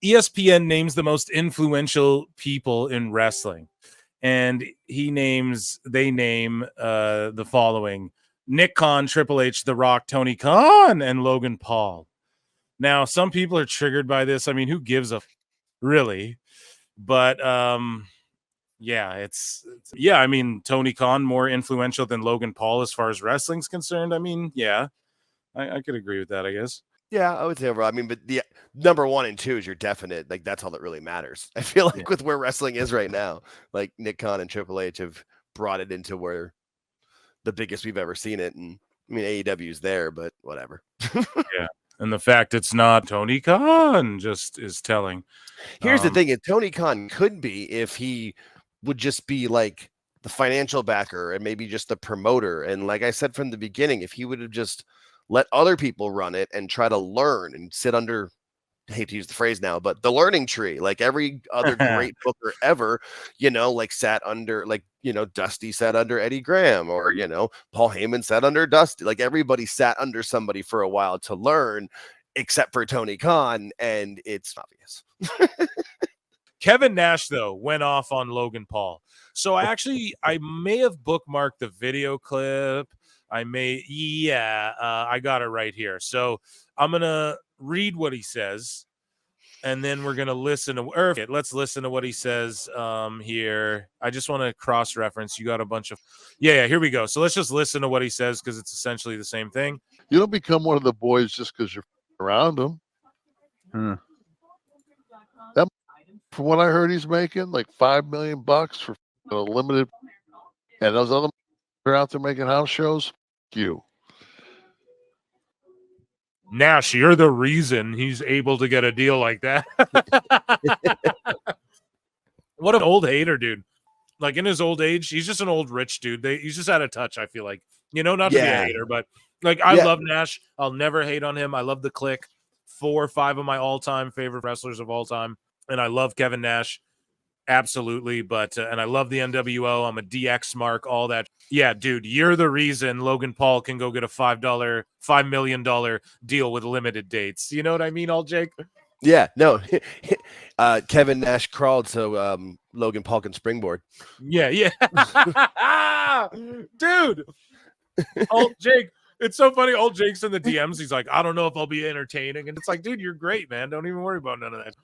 ESPN names the most influential people in wrestling, and they name the following: Nick Khan, Triple H, The Rock, Tony Khan, and Logan Paul. Now, some people are triggered by this. I mean, who gives a really? But I mean, Tony Khan more influential than Logan Paul as far as wrestling's concerned. I mean, yeah, I could agree with that, I guess. Yeah, I would say overall. I mean, but the number 1 and 2 is your definite. Like, that's all that really matters. I feel like with where wrestling is right now, like Nick Khan and Triple H have brought it into where the biggest we've ever seen it. And I mean, AEW is there, but whatever. Yeah. And the fact it's not Tony Khan just is telling. Here's the thing: is Tony Khan could be if he would just be like the financial backer and maybe just the promoter. And like I said from the beginning, if he would have just let other people run it and try to learn and sit under, I hate to use the phrase now, but the learning tree, like every other great booker ever, like sat under, like, Dusty sat under Eddie Graham, or, Paul Heyman sat under Dusty. Like everybody sat under somebody for a while to learn, except for Tony Khan. And it's obvious. Kevin Nash, though, went off on Logan Paul. So I may have bookmarked the video clip. I got it right here. So I'm going to read what he says, and then we're going to listen to, let's listen to what he says here. I just want to cross-reference. You got a bunch of, here we go. So let's just listen to what he says, because it's essentially the same thing. You don't become one of the boys just because you're around them. That, from what I heard, he's making like $5 million for a limited, and those other are out there making house shows. You, Nash, you're the reason he's able to get a deal like that. What an old hater, dude. Like, in his old age, he's just an old rich dude. He's just out of touch, I feel like. Not to be a hater, but like, I love Nash. I'll never hate on him. I love the Click. 4 or 5 of my all-time favorite wrestlers of all time. And I love Kevin Nash. Absolutely. But, and I love the NWO. I'm a DX mark, all that. Yeah, dude, you're the reason Logan Paul can go get a $5 million deal with limited dates. You know what I mean, all Jake? Yeah, no. Kevin Nash crawled so Logan Paul can springboard. Yeah. Dude. Old Jake, it's so funny. Old Jake's in the DMs. He's like, I don't know if I'll be entertaining. And it's like, dude, you're great, man. Don't even worry about none of that.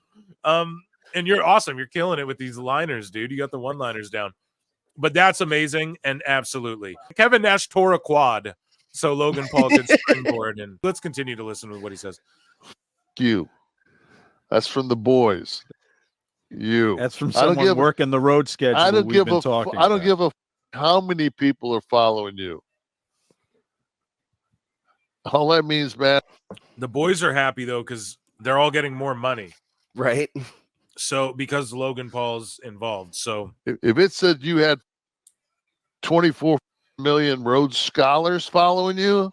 And you're awesome. You're killing it with these liners, dude. You got the one-liners down. But that's amazing, and absolutely. Kevin Nash tore a quad, so Logan Paul could springboard. And let's continue to listen to what he says. You. That's from the boys. You. That's from someone working the road schedule. I don't give a how many people are following you. All that means, man. The boys are happy, though, because they're all getting more money. Right. So, because Logan Paul's involved. So, if it said you had 24 million Rhodes Scholars following you,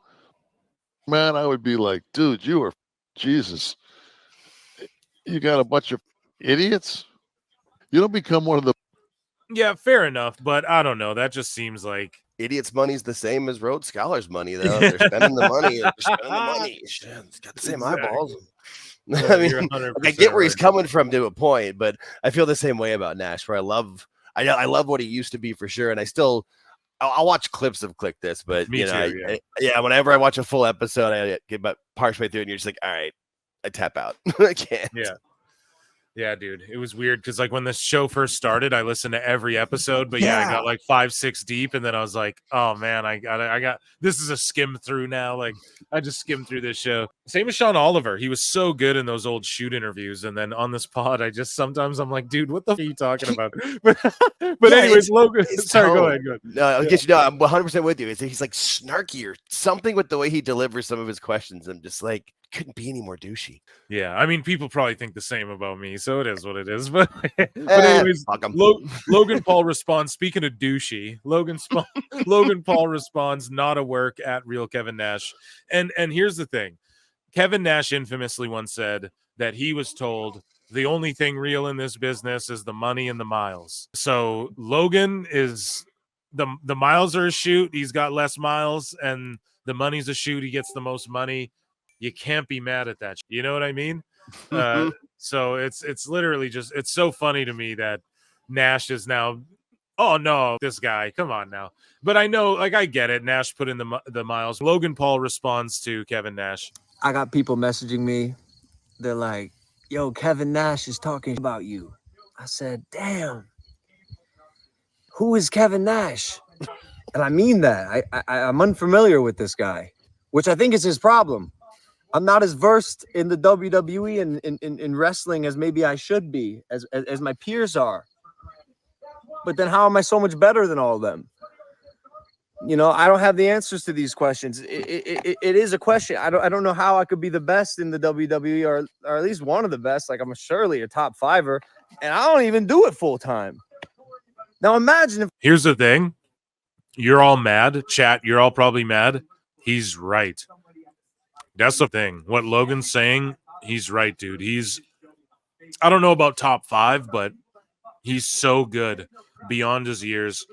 man, I would be like, dude, you are Jesus. You got a bunch of idiots. You don't become one of the. Yeah, fair enough. But I don't know. That just seems like. Idiots' money's the same as Rhodes Scholars' money, though. They're spending the money. It's got the same eyeballs. I mean, I get where he's coming from to a point, but I feel the same way about Nash, where I love what he used to be for sure. And I'll watch clips of Click This, but whenever I watch a full episode, I get about partially through, and you're just like, all right, I tap out. I can't. Yeah, dude. It was weird because like when this show first started, I listened to every episode, but I got like 5-6 deep, and then I was like, oh man, I got this is a skim through now. Like I just skimmed through this show. Same as Sean Oliver. He was so good in those old shoot interviews, and then on this pod, sometimes I'm like, dude, what the f are you talking about? but anyways, Logan. Sorry, go ahead. No, I'll get you. No, I'm 100% with you. He's like snarky or something with the way he delivers some of his questions. I'm just like, couldn't be any more douchey. Yeah, I mean, people probably think the same about me, so it is what it is. But anyways, Logan Paul responds. Speaking of douchey, Logan Paul responds, "Not a work at real Kevin Nash." And here's the thing: Kevin Nash infamously once said that he was told the only thing real in this business is the money and the miles. So Logan is the miles are a shoot. He's got less miles, and the money's a shoot. He gets the most money. You can't be mad at that. You know what I mean? So it's literally just, it's so funny to me that Nash is now, oh no, this guy, come on now. But I know, like, I get it. Nash put in the miles. Logan Paul responds to Kevin Nash. I got people messaging me. They're like, yo, Kevin Nash is talking about you. I said, damn, who is Kevin Nash? And I mean that. I'm unfamiliar with this guy, which I think is his problem. I'm not as versed in the WWE and in wrestling as maybe I should be, as my peers are. But then how am I so much better than all of them? You know, I don't have the answers to these questions. It is a question. I don't know how I could be the best in the WWE or at least one of the best. Like, I'm surely a top fiver, and I don't even do it full time. Now imagine if. Here's the thing. You're all mad. Chat, you're all probably mad. He's right. That's the thing. What Logan's saying, he's right, dude. I don't know about top 5, but he's so good beyond his years.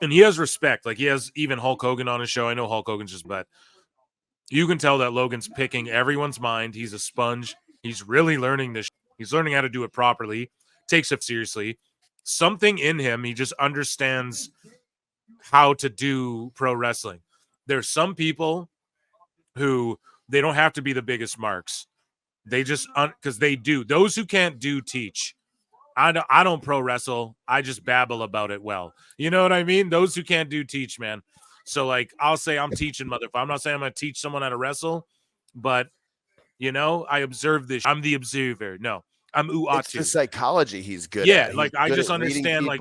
And he has respect. Like, he has even Hulk Hogan on his show. I know Hulk Hogan's just, but you can tell that Logan's picking everyone's mind. He's a sponge. He's really learning this. He's learning how to do it properly. Takes it seriously. Something in him, he just understands how to do pro wrestling. There's some people who they don't have to be the biggest marks. They just, because they do. Those who can't do, teach. I don't pro wrestle. I just babble about it well. You know what I mean? Those who can't do, teach, man. So, like, I'll say I'm teaching, motherfucker. I'm not saying I'm going to teach someone how to wrestle, but, you know, I observe this. I'm the observer. No, I'm Uatu. It's the psychology he's good at. Yeah, He's like, I just understand, like,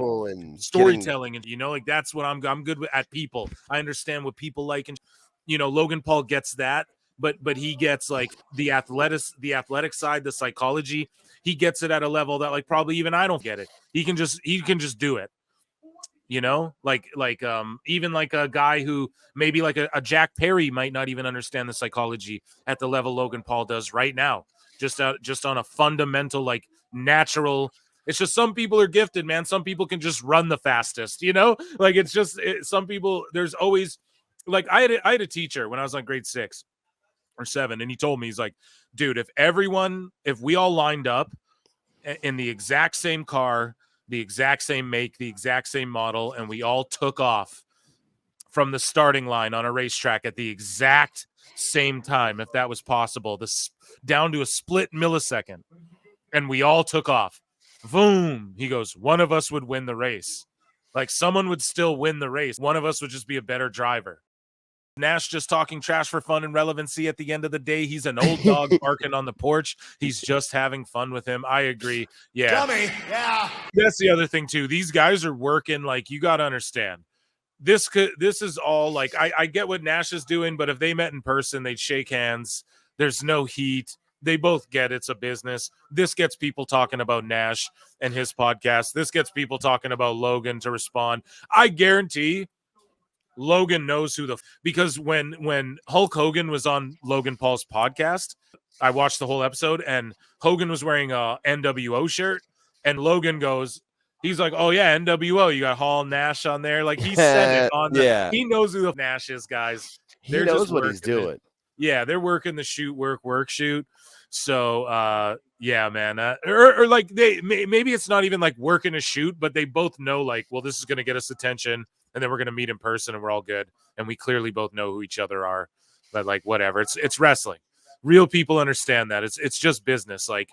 storytelling. And, you know, like, that's what I'm good with, at people. I understand what people like. And, you know, Logan Paul gets that, but he gets, like, the athletic side, the psychology. He gets it at a level that, like, probably even I don't get it. He can just do it. You know, like even like a guy who maybe like a Jack Perry might not even understand the psychology at the level Logan Paul does right now. Just on a fundamental, like, natural. It's just some people are gifted, man. Some people can just run the fastest, you know, like, it's just some people. There's always, like, I had a teacher when I was on grade 6 or 7, and he told me, he's like, dude, if we all lined up in the exact same car, the exact same make, the exact same model, and we all took off from the starting line on a racetrack at the exact same time, if that was possible, down to a split millisecond, and we all took off, boom, he goes, one of us would win the race. Like, someone would still win the race. One of us would just be a better driver. Nash just talking trash for fun and relevancy. At the end of the day, he's an old dog barking on the porch. He's just having fun with him. I agree. Yeah. Dummy. Yeah. That's the other thing too. These guys are working. Like, you got to understand. This is all, like, I get what Nash is doing, but if they met in person, they'd shake hands. There's no heat. They both get it's a business. This gets people talking about Nash and his podcast. This gets people talking about Logan to respond. I guarantee Logan knows because when Hulk Hogan was on Logan Paul's podcast, I watched the whole episode, and Hogan was wearing a NWO shirt, and Logan goes, he's like, oh yeah, NWO, you got Hall Nash on there. Like, he said it on yeah. He knows who the Nash is, guys. He knows what he's doing. Yeah, they're working the shoot, work, shoot. So yeah, man. Or like, maybe it's not even like working a shoot, but they both know, like, well, this is gonna get us attention. And then we're going to meet in person and we're all good. And we clearly both know who each other are. But, like, whatever. It's wrestling. Real people understand that. It's just business. Like,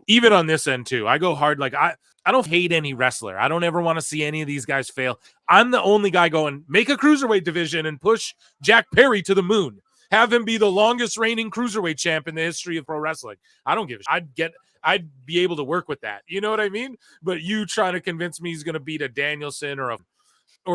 even on this end too, I go hard. Like, I don't hate any wrestler. I don't ever want to see any of these guys fail. I'm the only guy going, make a cruiserweight division and push Jack Perry to the moon. Have him be the longest reigning cruiserweight champ in the history of pro wrestling. I don't give a shit. I'd be able to work with that. You know what I mean? But you trying to convince me he's going to beat a Danielson or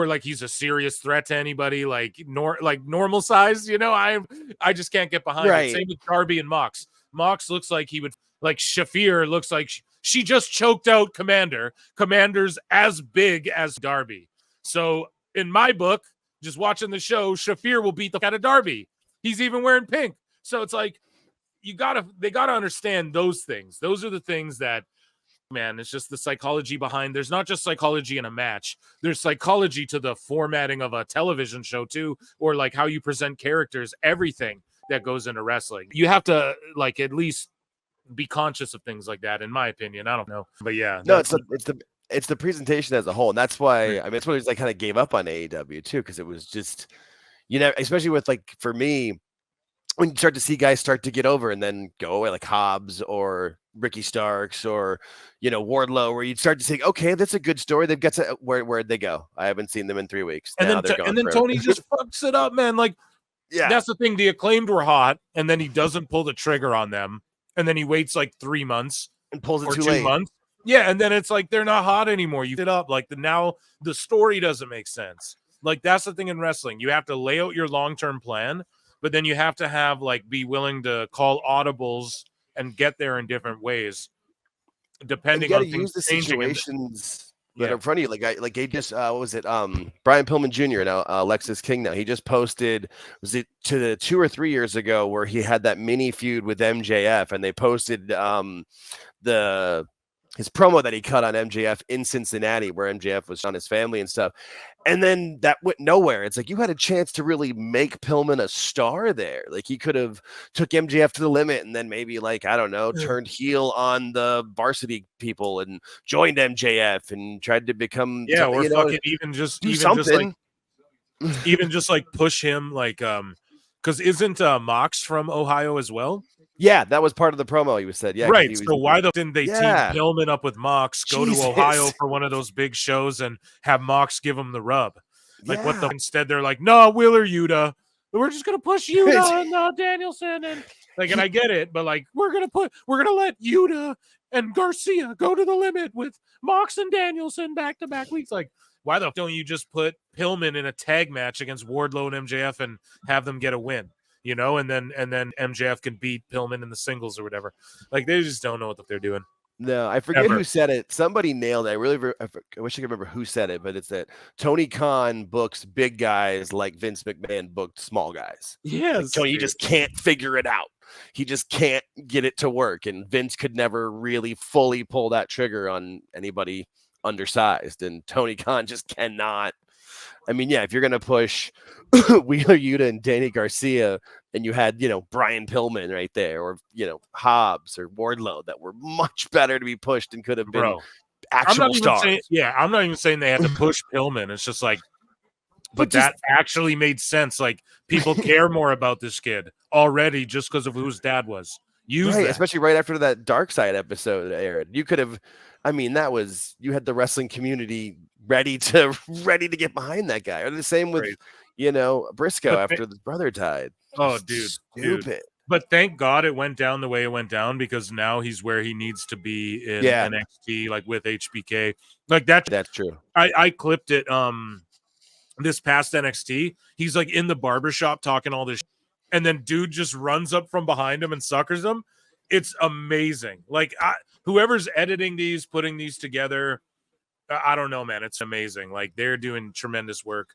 like he's a serious threat to anybody, like normal size, you know, I just can't get behind it. Same with Darby and Mox. Mox looks like he would, like, Shafir looks like she just choked out Commander. Commander's as big as Darby. So in my book, just watching the show, Shafir will beat the out of Darby. He's even wearing pink. So it's like, they gotta understand those things. Those are the things that, man, it's just the psychology behind. There's not just psychology in a match. There's psychology to the formatting of a television show too, or like how you present characters, everything that goes into wrestling. You have to, like, at least be conscious of things like that, in my opinion. I don't know, but yeah, no, it's the presentation as a whole, and that's why I mean it's what I kind of gave up on AEW too, because it was just especially with like for me when you start to see guys start to get over and then go away like Hobbs or Ricky Starks or Wardlow, where you'd start to think, okay, that's a good story. They've got to where'd they go? I haven't seen them in 3 weeks. And then Tony just fucks it up, man. Like, yeah, that's the thing. The Acclaimed were hot, and then he doesn't pull the trigger on them, and then he waits like 3 months and pulls it or too 2 late. months. Yeah, and then it's like they're not hot anymore. You get up like now the story doesn't make sense. Like that's the thing in wrestling. You have to lay out your long-term plan, but then you have to have be willing to call audibles and get there in different ways, depending on things use the changing. Situations that are in front of you. Like he just what was it? Brian Pillman Jr. now, Lexis King now. He just posted, was it to the 2 or 3 years ago, where he had that mini feud with MJF, and they posted his promo that he cut on MJF in Cincinnati, where MJF was on his family and stuff. And then that went nowhere. It's like you had a chance to really make Pillman a star there. Like he could have took MJF to the limit and then maybe turned heel on the varsity people and joined MJF and tried to become even just push him because isn't Mox from Ohio as well? Yeah, that was part of the promo. He was said, yeah, right. So why didn't they team Pillman up with Mox, go to Ohio for one of those big shows, and have Mox give him the rub? Instead they're like, no, Wheeler Yuta, we're just gonna push Yuta and Danielson, and and I get it, but we're gonna let Yuta and Garcia go to the limit with Mox and Danielson back to back weeks. Why the don't you just put Pillman in a tag match against Wardlow and MJF and have them get a win? And then MJF can beat Pillman in the singles or whatever. They just don't know what they're doing. No, I forget who said it. Somebody nailed it. I wish I could remember who said it, but it's that Tony Khan books big guys like Vince McMahon booked small guys. Yes. Tony just can't figure it out. He just can't get it to work. And Vince could never really fully pull that trigger on anybody undersized. And Tony Khan just cannot. I mean, yeah, if you're going to push Wheeler Yuta and Danny Garcia and you had, Brian Pillman right there or, Hobbs or Wardlow that were much better to be pushed and could have been actual stars. I'm not even saying they had to push Pillman. It's just but that actually made sense. People care more about this kid already just because of who his dad was. Especially right after that Dark Side episode aired. You could have, you had the wrestling community ready to get behind that guy. Or the same with, Briscoe after the brother died. Oh, dude. Stupid. Dude. But thank God it went down the way it went down, because now he's where he needs to be in NXT, with HBK. That's true. I clipped it this past NXT. He's in the barbershop talking all this and then dude just runs up from behind him and suckers him. It's amazing. Whoever's editing these, putting these together, I don't know, man. It's amazing. They're doing tremendous work.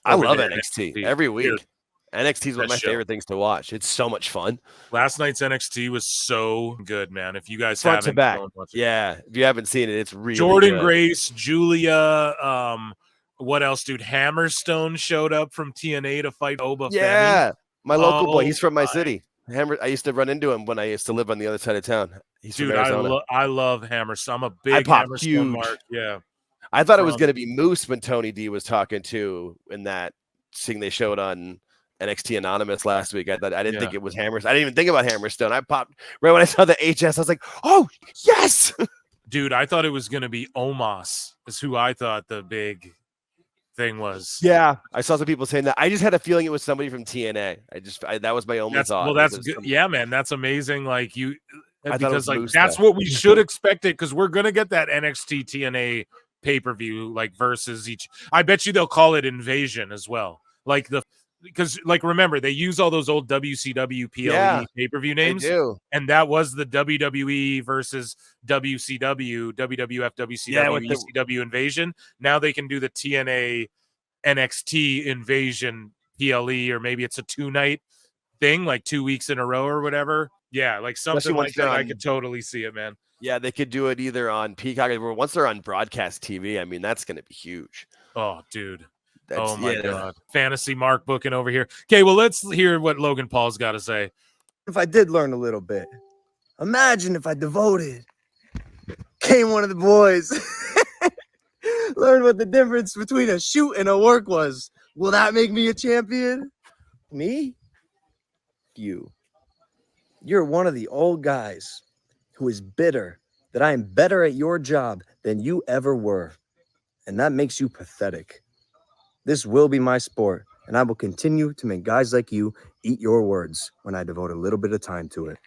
I love NXT every week. NXT is one of my favorite things to watch. It's so much fun. Last night's NXT was so good, man. If you guys front haven't, to back. If you haven't seen it, it's really Jordan good. Grace, Julia, what else, dude? Hammerstone showed up from TNA to fight Oba. Yeah, my local boy. He's from my city. I used to run into him when I used to live on the other side of town. He's from Arizona. I love Hammerstone. I'm a big Hammerstone mark. Yeah. I thought it was going to be Moose when Tony D was talking to in that thing they showed on NXT Anonymous last week. I didn't think it was Hammerstone. I didn't even think about Hammerstone. I popped right when I saw the HS. I was like, oh, yes. Dude, I thought it was going to be Omos is who I thought the big thing was. Yeah, I saw some people saying that. I just had a feeling it was somebody from TNA. That was my only thought. Well, that's good. Yeah, man, that's amazing. Because that's what we should expect it, because we're gonna get that NXT TNA pay-per-view versus each. I bet you they'll call it Invasion as well. Because remember, they use all those old WCW PLE pay-per-view names, and that was the WWE versus WCW, WWF, WCW, ECW Invasion. Now they can do the TNA NXT Invasion PLE, or maybe it's a 2-night thing, 2 weeks in a row or whatever. Yeah, something like that. I could totally see it, man. Yeah, they could do it either on Peacock or once they're on broadcast TV. I mean, that's going to be huge. Oh, dude. Oh my God. Fantasy Mark booking over here. Okay, well, let's hear what Logan Paul's got to say. If I did learn a little bit, Imagine if I devoted. Came one of the boys. Learned what the difference between a shoot and a work was. Will that make me a champion? Me? You. You're one of the old guys who is bitter that I am better at your job than you ever were. And that makes you pathetic. This will be my sport, and I will continue to make guys like you eat your words when I devote a little bit of time to it.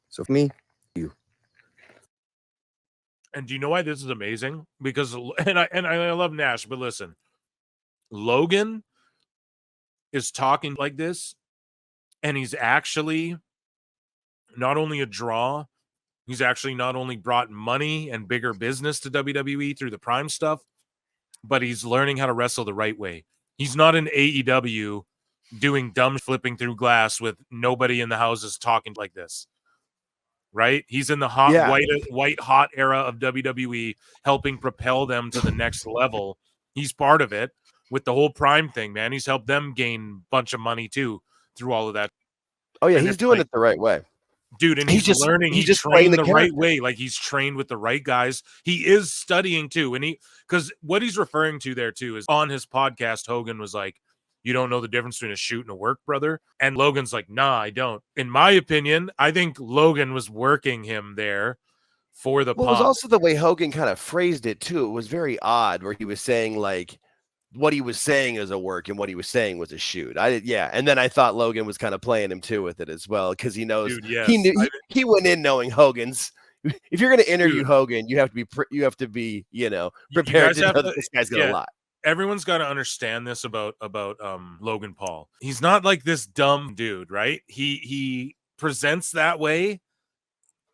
So for me, you. And do you know why this is amazing? Because I love Nash, but listen, Logan is talking like this, and he's actually not only a draw, he's actually not only brought money and bigger business to WWE through the Prime stuff, but he's learning how to wrestle the right way. He's not in AEW doing dumb flipping through glass with nobody in the houses talking like this. Right? He's in the white hot era of WWE, helping propel them to the next level. He's part of it with the whole Prime thing, man. He's helped them gain a bunch of money too through all of that. Oh yeah, he's doing it the right way. Dude, and he's just learning. He's just trained the right way. Like he's trained with the right guys. He is studying too. And because what he's referring to there too is on his podcast, Hogan was like, you don't know the difference between a shoot and a work, brother? And Logan's like, nah, I don't. In my opinion, I think Logan was working him there for the pop. It was also the way Hogan kind of phrased it too. It was very odd where he was saying like what he was saying is a work and what he was saying was a shoot. And then I thought Logan was kind of playing him too with it as well because he knows. Dude, yes. He went in knowing Hogan's. If you're going to interview Hogan, you have to be prepared to know that this guy's going to lie. Everyone's got to understand this about Logan Paul. He's not like this dumb dude, right? He presents that way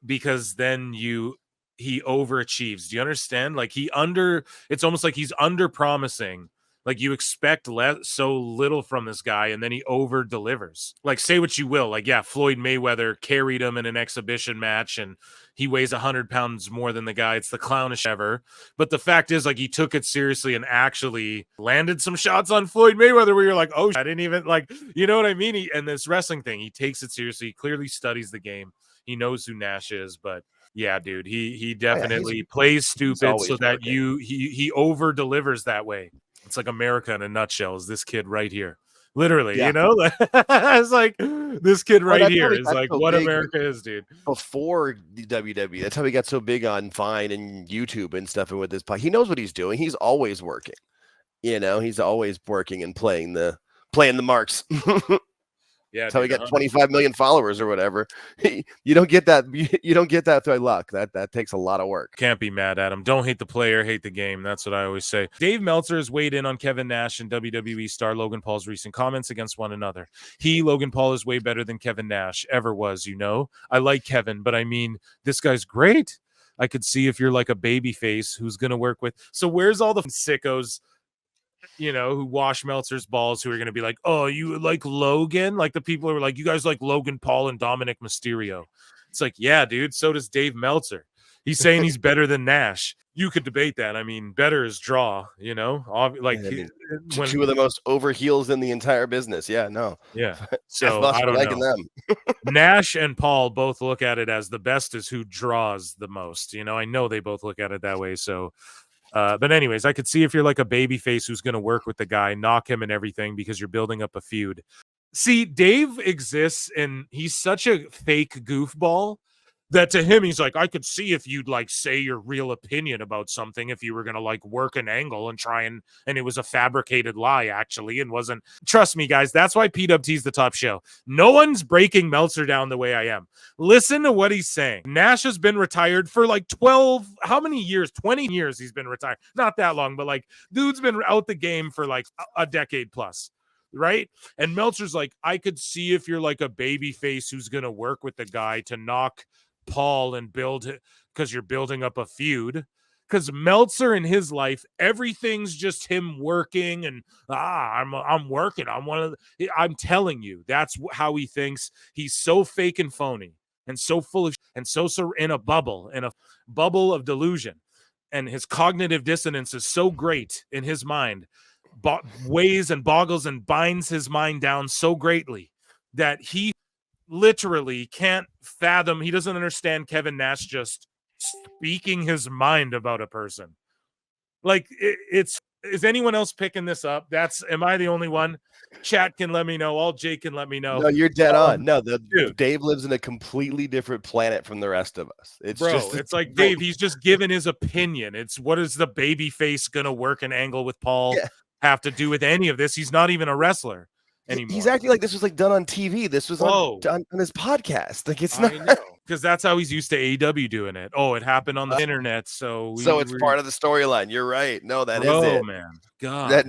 because then he overachieves. Do you understand? Like it's almost like he's under promising. Like you expect so little from this guy, and then he over delivers. Like say what you will, like yeah, Floyd Mayweather carried him in an exhibition match, and he weighs 100 pounds more than the guy. It's the clownish ever. But the fact is, like he took it seriously and actually landed some shots on Floyd Mayweather where you're like, oh, I didn't even like, you know what I mean? And this wrestling thing, he takes it seriously. He clearly studies the game. He knows who Nash is, but. Yeah, dude, he definitely plays stupid so that he over delivers that way. It's like America in a nutshell is this kid right here. Literally, you know? It's like this kid right here is like what America is, dude. Before the WWE, that's how he got so big on Vine and YouTube and stuff. And with this, he knows what he's doing. He's always working. You know, he's always working and playing the marks. Yeah, that's how he got 25 million followers or whatever. You don't get that. You don't get that through luck. That takes a lot of work. Can't be mad at him. Don't hate the player, hate the game. That's what I always say. Dave Meltzer has weighed in on Kevin Nash and WWE star Logan Paul's recent comments against one another. Logan Paul, is way better than Kevin Nash ever was. You know, I like Kevin, but I mean, this guy's great. I could see if you're like a baby face who's gonna work with. So where's all the sickos? You know, who wash Meltzer's balls, who are going to be like, oh, you like Logan? Like the people who are like, you guys like Logan Paul and Dominic Mysterio. It's like, yeah, dude, so does Dave Meltzer. He's saying he's better than Nash. You could debate that. I mean, better is draw, you know? Like two of the most over heels in the entire business. Yeah, no. Yeah. So I don't know. Them. Nash and Paul both look at it as the best is who draws the most. You know, I know they both look at it that way. So but anyways, I could see if you're like a baby face who's going to work with the guy, knock him and everything because you're building up a feud. See, Dave exists and he's such a fake goofball that to him, he's like, I could see if you'd like say your real opinion about something if you were going to like work an angle and try and it was a fabricated lie actually and wasn't. Trust me, guys, that's why PWT is the top show. No one's breaking Meltzer down the way I am. Listen to what he's saying. Nash has been retired for like 12, how many years? 20 years he's been retired. Not that long, but like dude's been out the game for like a decade plus. Right? And Meltzer's like, I could see if you're like a baby face who's going to work with the guy to knock Paul and build it because you're building up a feud. Because Meltzer in his life, everything's just him working and I'm working. I'm telling you, that's how he thinks. He's so fake and phony and so full of and so in a bubble of delusion. And his cognitive dissonance is so great in his mind, weighs and boggles and binds his mind down so greatly that he literally can't fathom. He doesn't understand Kevin Nash just speaking his mind about a person. Like it's is anyone else picking this up? Am I the only one? Chat can let me know. All Jake can let me know. No, you're dead on. No, dude, Dave lives in a completely different planet from the rest of us. It's it's like Dave, he's just giving his opinion. It's what is the baby face gonna work an angle with Paul have to do with any of this? He's not even a wrestler anymore. He's acting like this was like done on TV. This was on his podcast. Like it's not because that's how he's used to AEW doing it. Oh, it happened on the internet, so it's part of the storyline. You're right. No, that is it, man. God,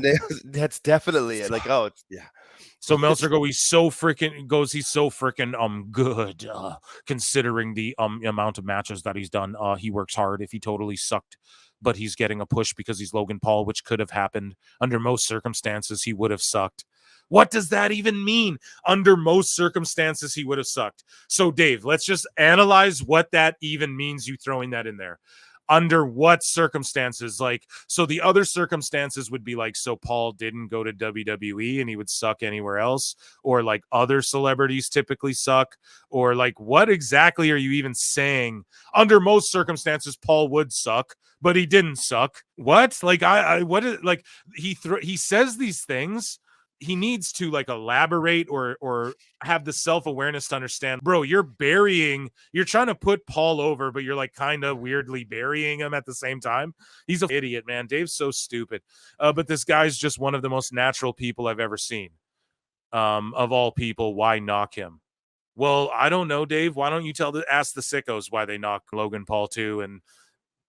that's definitely it. Like, So Meltzer he's so freaking good, considering the amount of matches that he's done. He works hard. If he totally sucked, but he's getting a push because he's Logan Paul, which could have happened under most circumstances. He would have sucked. What does that even mean? Under most circumstances, he would have sucked. So, Dave, let's just analyze what that even means, you throwing that in there. Under what circumstances? Like, so the other circumstances would be like, so Paul didn't go to WWE and he would suck anywhere else, or like other celebrities typically suck, or like, what exactly are you even saying? Under most circumstances, Paul would suck, but he didn't suck. What? Like, what is like he says these things. He needs to like elaborate or have the self-awareness to understand, bro, you're trying to put Paul over, but you're like kind of weirdly burying him at the same time. He's an idiot, man. Dave's so stupid. But this guy's just one of the most natural people I've ever seen. Of all people, why knock him? Well, I don't know, Dave. Why don't you ask the sickos why they knock Logan Paul too, and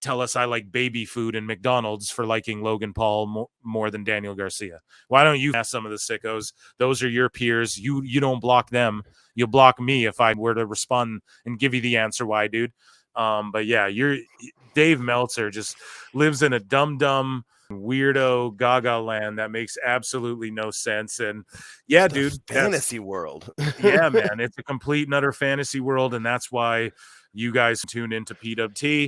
tell us I like baby food and McDonald's for liking Logan Paul more than Daniel Garcia. Why don't you ask some of the sickos? Those are your peers. You don't block them. You'll block me if I were to respond and give you the answer why, dude. But yeah, Dave Meltzer just lives in a dumb weirdo gaga land that makes absolutely no sense. And yeah, dude, fantasy world. Yeah, man, it's a complete and utter fantasy world, and that's why you guys tune into PWT.